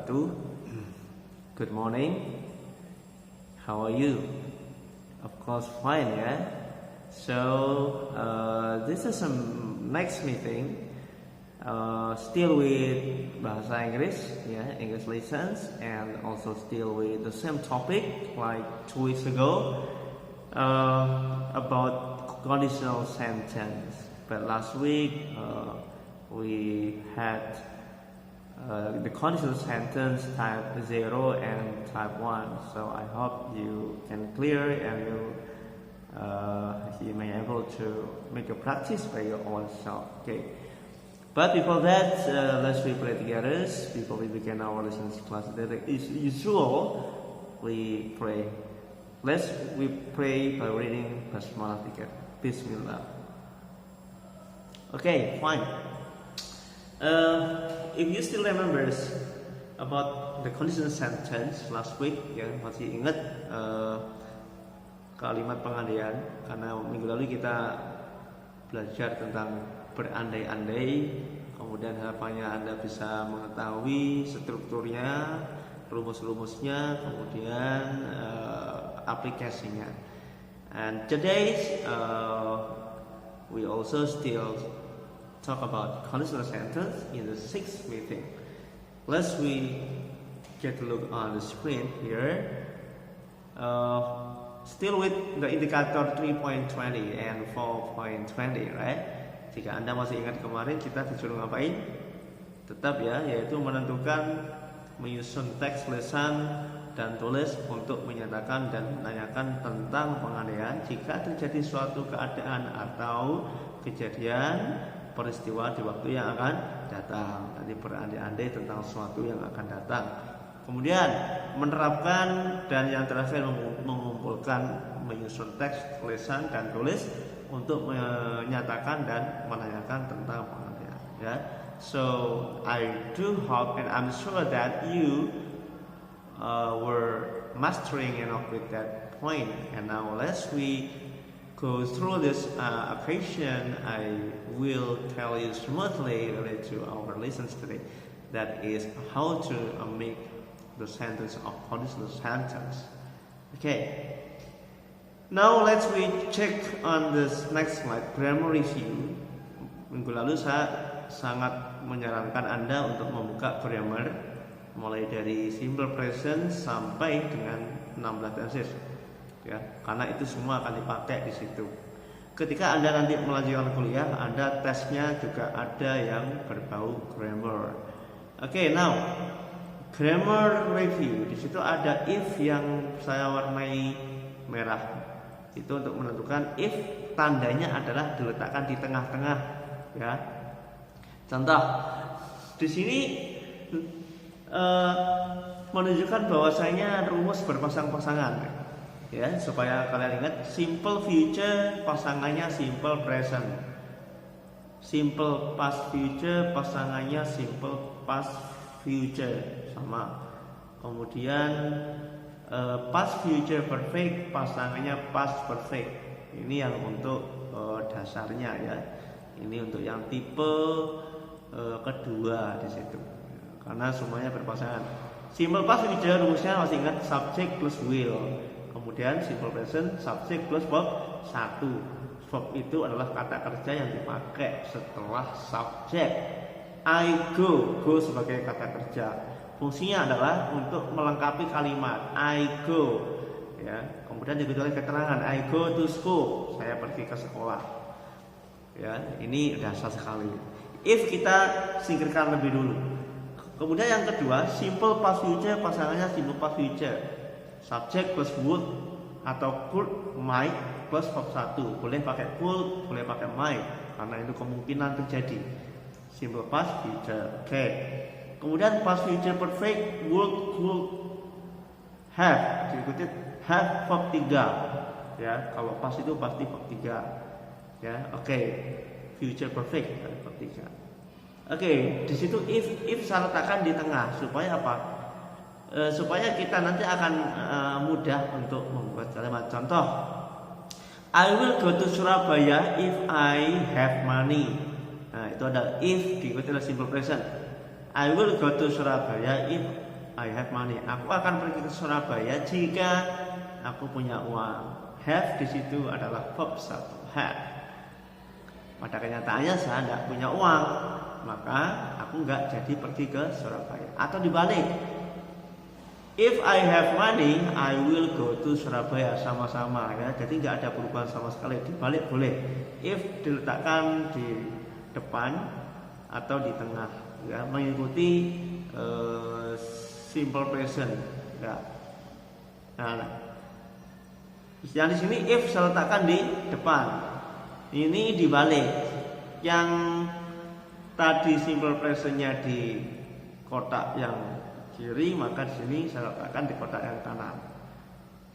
wabarakatuh. Good morning. How are you? Of course, fine, yeah. So this is a next meeting. Still with bahasa Inggris, yeah, English lessons, and also still with the same topic like 2 weeks ago about conditional sentence. But last week we had the conditional sentence type 0 and type 1. So I hope you can clear and you may able to make a practice by your own self. Okay. But before that, let's we pray together. Before we begin our lessons class today, as usual, we pray. We pray by reading Basmalah together. Bismillah. Okay, fine. If you still remembers about the conditional sentence last week, ya masih ingat kalimat pengandaian, karena minggu lalu kita belajar tentang berandai-andai, kemudian harapannya Anda bisa mengetahui strukturnya, rumus-rumusnya, kemudian aplikasinya. And today we also still talk about conditional sentence in the 6th meeting. Let's we get a look on the screen here. Still with the indicator 3.20 and 4.20, right? Jika Anda masih ingat kemarin kita disuruh ngapain? Tetap ya, yaitu menentukan menyusun teks lesan dan tulis untuk menyatakan dan menanyakan tentang pengandaian jika terjadi suatu keadaan atau kejadian peristiwa di waktu yang akan datang. Tadi berandai-andai tentang sesuatu yang akan datang. Kemudian menerapkan dan yang terakhir mengumpulkan menyusun teks tulisan dan tulis untuk menyatakan dan menanyakan tentang pengandaian. Ya. So I do hope and I'm sure that you were mastering enough with that point. And now let's we go through this occasion. I will tell you smoothly related to our lessons today. That is how to make the sentence of conditional sentence. Okay. Now let's we check on this next slide, grammar review. Minggu lalu saya sangat menyarankan Anda untuk membuka grammar mulai dari simple present sampai dengan 16 tenses. Ya, karena itu semua akan dipakai di situ. Ketika Anda nanti melanjutkan kuliah, Anda tesnya juga ada yang berbau grammar. Oke, now grammar review. Di situ ada if yang saya warnai merah. Itu untuk menentukan if tandanya adalah diletakkan di tengah-tengah. Ya, contoh di sini menunjukkan bahwasanya rumus berpasang-pasangan. Ya, supaya kalian ingat, simple future pasangannya simple present, simple past future pasangannya simple past future sama. Kemudian past future perfect pasangannya past perfect. Ini yang untuk dasarnya ya. Ini untuk yang tipe kedua di situ. Karena semuanya berpasangan. Simple past future rumusnya masih ingat subject plus will. Kemudian simple present subject plus verb 1. Verb itu adalah kata kerja yang dipakai setelah subject. I go sebagai kata kerja. Fungsinya adalah untuk melengkapi kalimat I go. Ya, kemudian diikuti oleh keterangan I go to school. Saya pergi ke sekolah. Ya, ini dasar sekali. If kita singkirkan lebih dulu. Kemudian yang kedua, simple past future pasangannya simple past future. Subject plus would atau could, might plus verb 1. Boleh pakai could, boleh pakai might, karena itu kemungkinan terjadi. Simple past future. Oke. Kemudian past future perfect would, could, have. Diikuti have verb 3. Ya, kalau past itu pasti verb 3. Ya, oke. Future perfect verb 3. Oke, di situ if saya letakkan di tengah supaya apa? Supaya kita nanti akan mudah untuk membuat kalimat. Contoh, I will go to Surabaya if I have money. Nah, itu ada if diikuti oleh simple present. I will go to Surabaya if I have money. Aku akan pergi ke Surabaya jika aku punya uang. Have di situ adalah verb 1, have. Pada kenyataannya saya tidak punya uang, maka aku nggak jadi pergi ke Surabaya. Atau dibalik, if I have money, I will go to Surabaya, sama-sama ya. Jadi nggak ada perubahan sama sekali. Dibalik boleh. If diletakkan di depan atau di tengah, ya, mengikuti simple present. Ya. Nah, yang di sini if saya letakkan di depan, ini dibalik. Yang tadi simple presentnya di kotak yang kiri, maka di sini saya letakkan di kotak yang kanan.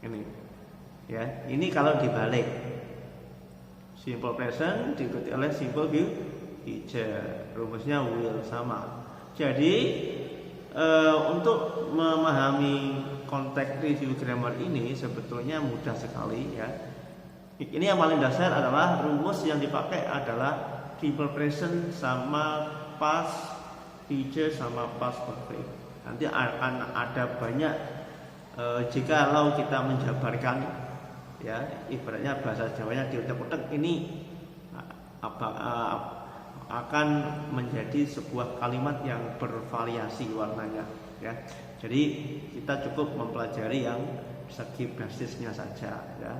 Ini, ya, ini kalau dibalik. Simple present diikuti oleh simple future. Rumusnya will sama. Jadi untuk memahami konteks review grammar ini sebetulnya mudah sekali ya. Ini yang paling dasar adalah rumus yang dipakai adalah simple present sama past future sama past perfect. Nanti akan ada banyak jikalau kita menjabarkan ya, ibaratnya bahasa Jawanya diutek-utek, ini akan menjadi sebuah kalimat yang bervariasi warnanya ya. Jadi kita cukup mempelajari yang segi basisnya saja ya.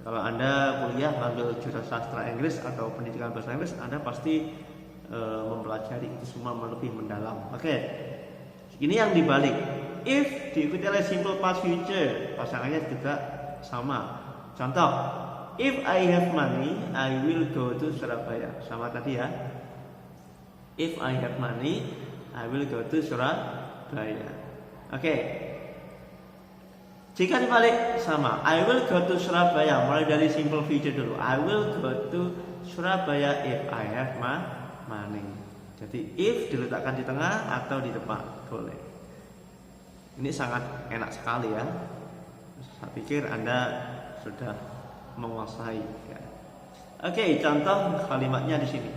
Kalau Anda kuliah ambil jurusan sastra Inggris atau pendidikan bahasa Inggris, Anda pasti mempelajari itu semua lebih mendalam. Oke. Ini yang dibalik. If diikuti oleh simple past future, pasangannya juga sama. Contoh, if I have money, I will go to Surabaya. Sama tadi ya. If I have money, I will go to Surabaya. Oke. Jika dibalik sama, I will go to Surabaya. Mulai dari simple future dulu. I will go to Surabaya if I have money. Jadi if diletakkan di tengah atau di depan boleh. Ini sangat enak sekali ya. Saya pikir Anda sudah menguasai ya. Oke, contoh kalimatnya di sini.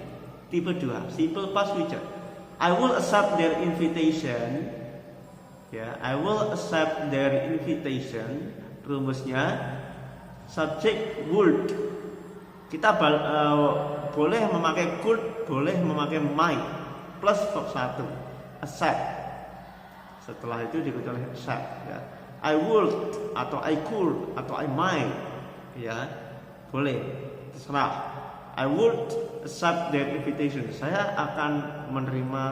Tipe 2, simple past future. I will accept their invitation. Ya, I will accept their invitation. Rumusnya subject would. Kita boleh memakai could, boleh memakai might plus verb 1. Accept. Setelah itu diikuti oleh accept ya. I would atau I could atau I might ya, boleh, terserah. I would accept their invitation. Saya akan menerima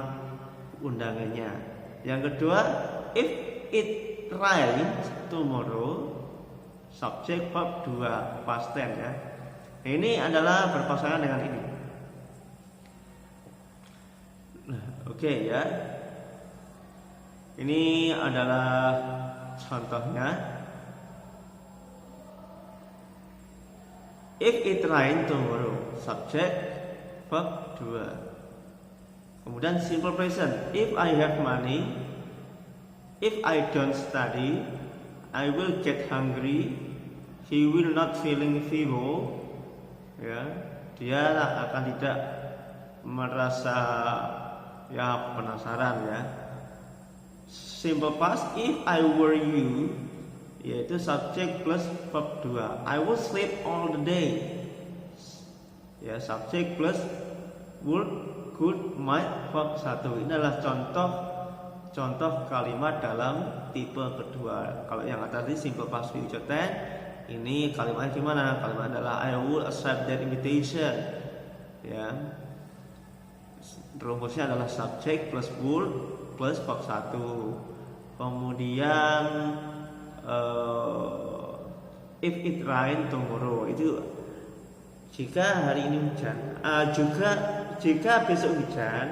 undangannya. Yang kedua, if it rains tomorrow, subject verb 2 past tense ya. Ini adalah berpasangan dengan ini. Nah, oke ya. Ini adalah contohnya. If it rain tomorrow, subject verb 2. Kemudian simple present. If I have money, if I don't study, I will get hungry. He will not feeling feeble. Ya, dia akan tidak merasa ya penasaran ya. Simple past, if I were you, yaitu subject plus verb 2. I would sleep all the day. Ya, subject plus would, could, might, verb 1. Ini adalah contoh kalimat dalam tipe kedua. Kalau yang tadi simple past future tense, ini kalimatnya gimana? Kalimat adalah I will accept their invitation. Ya. Rumusnya adalah subject plus would plus verb 1. Kemudian if it rain tomorrow, itu jika hari ini hujan. Jika besok hujan,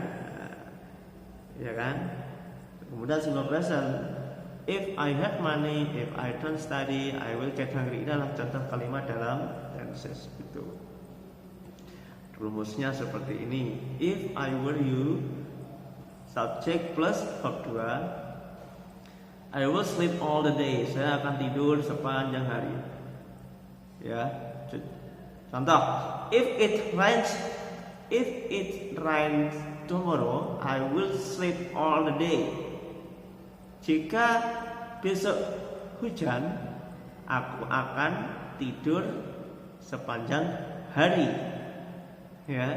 ya kan? Kemudian simple present, if I have money, if I don't study, I will get hungry. Ini adalah contoh kalimat dalam tenses itu. Rumusnya seperti ini. If I were you, subject plus verb 2. I will sleep all the day. Saya akan tidur sepanjang hari. Ya. Contoh, if it rains tomorrow, I will sleep all the day. Jika besok hujan, aku akan tidur sepanjang hari. Ya.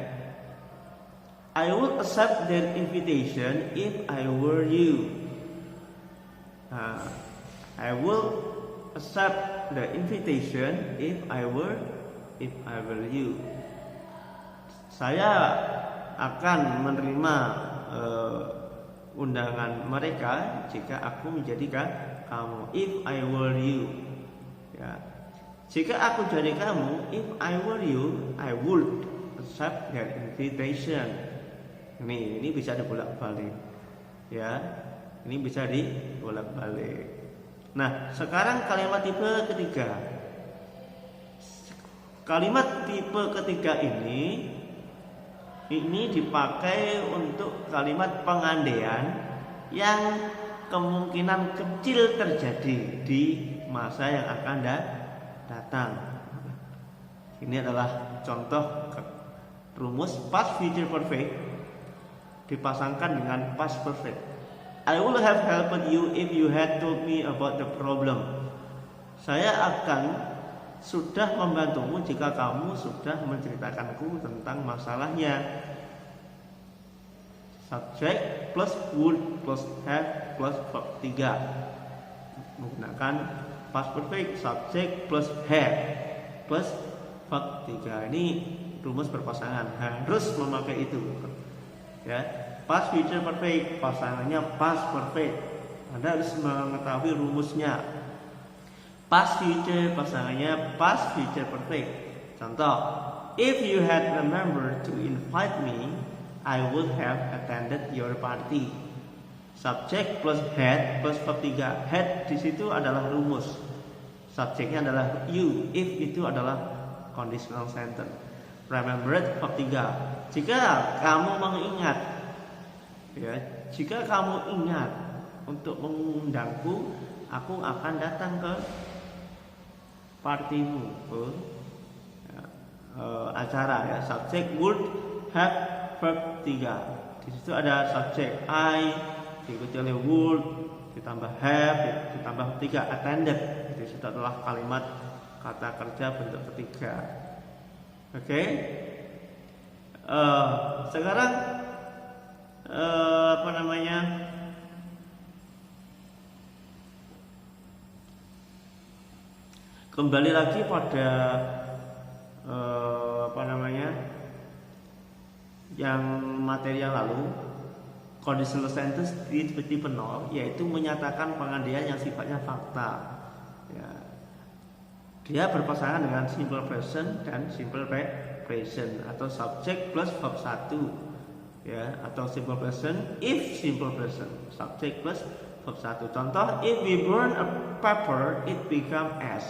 I would accept their invitation if I were you. Nah, I will accept the invitation if I were you. Saya akan menerima undangan mereka jika aku menjadi kamu. If I were you. Ya. Jika aku jadi kamu, if I were you, I would accept their invitation. Ini bisa dibolak-balik. Ya. Ini bisa dibolak-balik. Nah, sekarang kalimat tipe ketiga. Kalimat tipe ketiga ini dipakai untuk kalimat pengandaian yang kemungkinan kecil terjadi di masa yang akan datang. Ini adalah contoh rumus past future perfect dipasangkan dengan past perfect. I would have helped you if you had told me about the problem. Saya akan sudah membantumu jika kamu sudah menceritakanku tentang masalahnya. Subject plus would plus have plus verb 3 menggunakan past perfect. Subject plus have plus verb 3. Ini rumus berpasangan, harus memakai itu. Ya, past future perfect pasangannya past perfect. Anda harus mengetahui rumusnya. Past future pasangannya past future perfect. Contoh, if you had remembered to invite me, I would have attended your party. Subject plus had plus verb 3. Had di situ adalah rumus. Subjeknya adalah you. If itu adalah conditional sentence. Remembered verb 3. Jika kamu mengingat, ya, jika kamu ingat untuk mengundangku, aku akan datang ke partimu, acara. Ya. Subject would have verb 3. Di situ ada subjek I diikuti oleh would ditambah have ditambah 3 attended. Di situ adalah kalimat kata kerja bentuk ketiga. Oke. Sekarang kembali lagi pada yang materi yang lalu, conditional sentence di tipe 0, yaitu menyatakan pengandaian yang sifatnya fakta. Ya. Dia berpasangan dengan simple present dan simple present atau subject plus verb 1. Ya, atau simple present if simple present, subject plus verb 1. Contoh, if we burn a paper it become ash.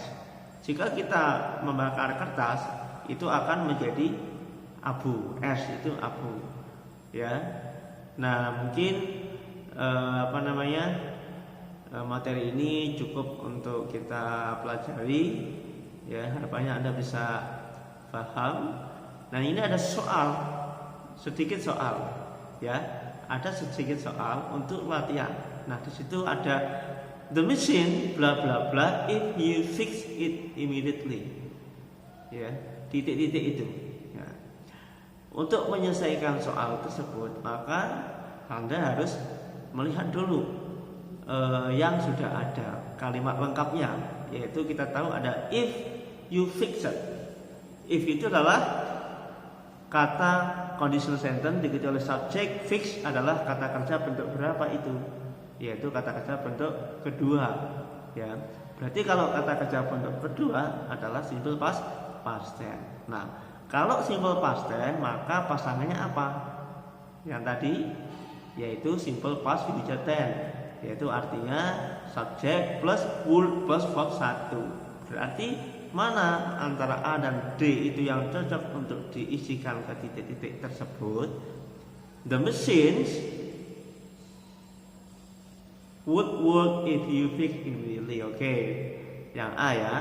Jika kita membakar kertas, itu akan menjadi abu. Ash itu abu. Ya. Nah, mungkin materi ini cukup untuk kita pelajari. Ya, harapannya Anda bisa paham. Nah, ini ada sedikit soal. Ya, ada sedikit soal untuk latihan. Nah, di situ ada the machine bla bla bla if you fix it immediately. Ya, titik-titik itu. Ya. Untuk menyelesaikan soal tersebut, maka Anda harus melihat dulu yang sudah ada kalimat lengkapnya, yaitu kita tahu ada if you fix it. If itu adalah kata conditional sentence diikuti oleh subject, fix adalah kata kerja bentuk berapa itu, yaitu kata kerja bentuk kedua. Ya, berarti kalau kata kerja bentuk kedua adalah simple past tense. Nah, kalau simple past tense maka pasangannya apa? Yang tadi, yaitu simple past future tense, yaitu artinya subject plus would plus verb 1. Berarti mana antara A dan D itu yang cocok untuk diisikan ke titik-titik tersebut? The machines would work if you fix immediately. Oke. Yang A ya,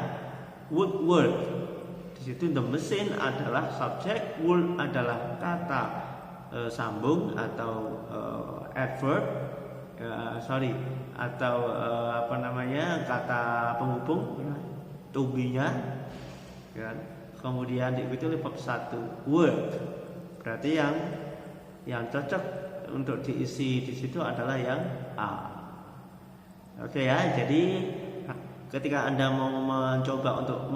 would work. Di situ the machine adalah subject, would adalah kata sambung atau adverb. atau kata penghubung ya, to be-nya kan. Kemudian diikuti oleh verb 1 work. Berarti yang cocok untuk diisi di situ adalah yang A. Oke ya, jadi ketika Anda mau mencoba untuk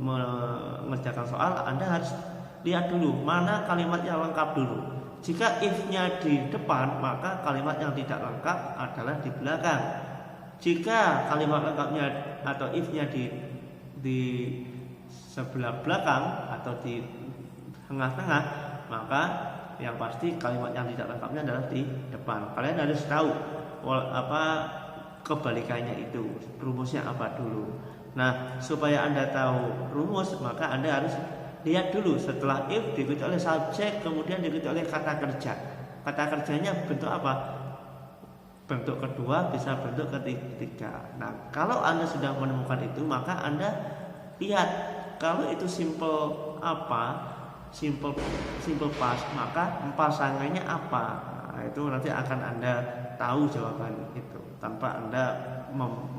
mengerjakan soal, Anda harus lihat dulu mana kalimat yang lengkap dulu. Jika if-nya di depan, maka kalimat yang tidak lengkap adalah di belakang. Jika kalimat lengkapnya atau if-nya di sebelah belakang atau di tengah-tengah, maka yang pasti kalimat yang tidak lengkapnya adalah di depan. Kalian harus tahu kebalikannya itu, rumusnya apa dulu. Nah, supaya Anda tahu rumus, maka Anda harus lihat dulu setelah if diikuti oleh subjek, kemudian diikuti oleh kata kerja. Kata kerjanya bentuk apa? Bentuk kedua, bisa bentuk ketiga. Nah, kalau Anda sudah menemukan itu, maka Anda lihat kalau itu simple past, maka pasangannya apa? Nah, itu nanti akan Anda tahu jawaban itu tanpa Anda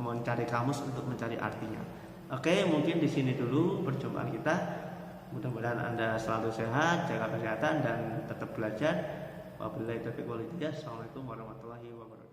mencari kamus untuk mencari artinya. Oke, mungkin di sini dulu perjumpaan kita. Mudah-mudahan Anda selalu sehat, jaga kesehatan dan tetap belajar. Wabillahi taufiq wal hidayah. Assalamualaikum warahmatullahi wabarakatuh.